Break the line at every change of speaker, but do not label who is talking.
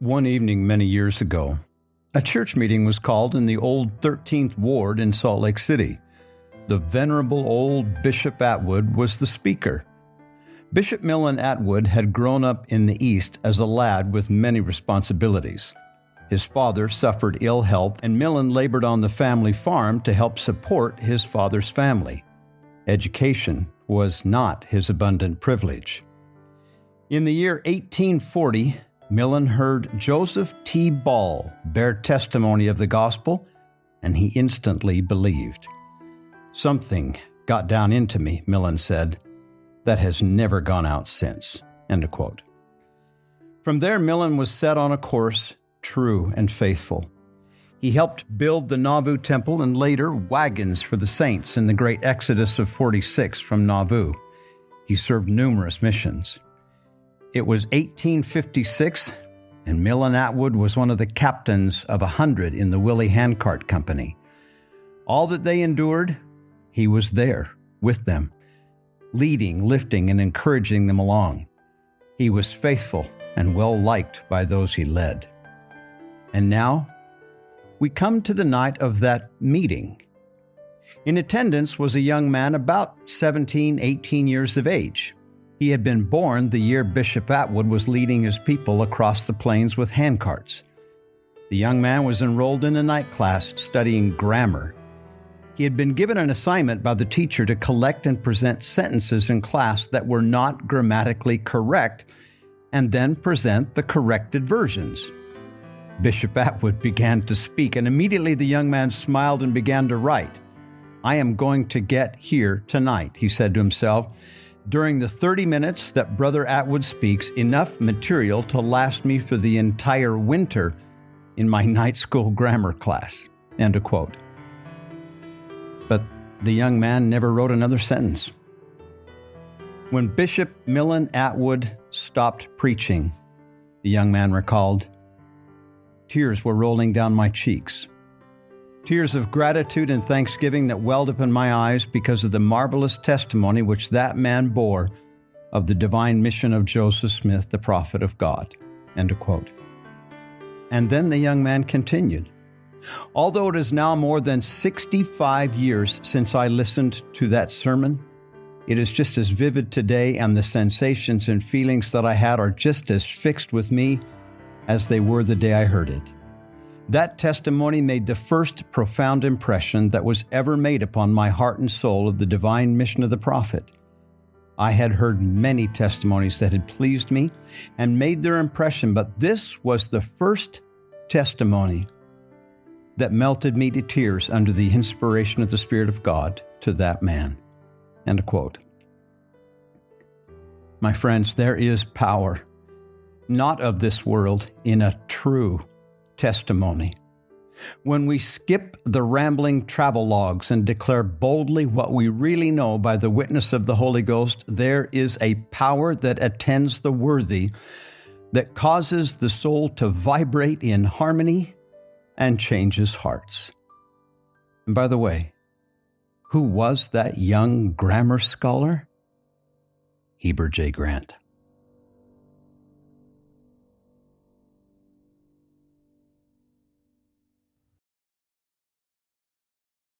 One evening many years ago, a church meeting was called in the old 13th Ward in Salt Lake City. The venerable old Bishop Atwood was the speaker. Bishop Millen Atwood had grown up in the East as a lad with many responsibilities. His father suffered ill health, and Millen labored on the family farm to help support his father's family. Education was not his abundant privilege. In the year 1840, Millen heard Joseph T. Ball bear testimony of the gospel, and he instantly believed. "Something got down into me," Millen said, "that has never gone out since." End of quote. From there, Millen was set on a course, true and faithful. He helped build the Nauvoo Temple and later wagons for the saints in the great Exodus of 46 from Nauvoo. He served numerous missions. It was 1856, and Millen Atwood was one of the captains of 100 in the Willie Handcart Company. All that they endured, he was there with them, leading, lifting, and encouraging them along. He was faithful and well-liked by those he led. And now, we come to the night of that meeting. In attendance was a young man about 17, 18 years of age. He had been born the year Bishop Atwood was leading his people across the plains with handcarts. The young man was enrolled in a night class studying grammar. He had been given an assignment by the teacher to collect and present sentences in class that were not grammatically correct, and then present the corrected versions. Bishop Atwood began to speak, and immediately the young man smiled and began to write. "I am going to get here tonight," he said to himself. "During the 30 minutes that Brother Atwood speaks, enough material to last me for the entire winter in my night school grammar class." End of quote. But the young man never wrote another sentence. When Bishop Millen Atwood stopped preaching, the young man recalled, "Tears were rolling down my cheeks. Tears of gratitude and thanksgiving that welled up in my eyes because of the marvelous testimony which that man bore of the divine mission of Joseph Smith, the prophet of God." End of quote. And then the young man continued, "Although it is now more than 65 years since I listened to that sermon, it is just as vivid today, and the sensations and feelings that I had are just as fixed with me as they were the day I heard it. That testimony made the first profound impression that was ever made upon my heart and soul of the divine mission of the prophet. I had heard many testimonies that had pleased me and made their impression, but this was the first testimony that melted me to tears under the inspiration of the Spirit of God to that man." End of quote. My friends, there is power, not of this world, in a true testimony. When we skip the rambling travelogues and declare boldly what we really know by the witness of the Holy Ghost, there is a power that attends the worthy, that causes the soul to vibrate in harmony and changes hearts. And by the way, who was that young grammar scholar? Heber J. Grant.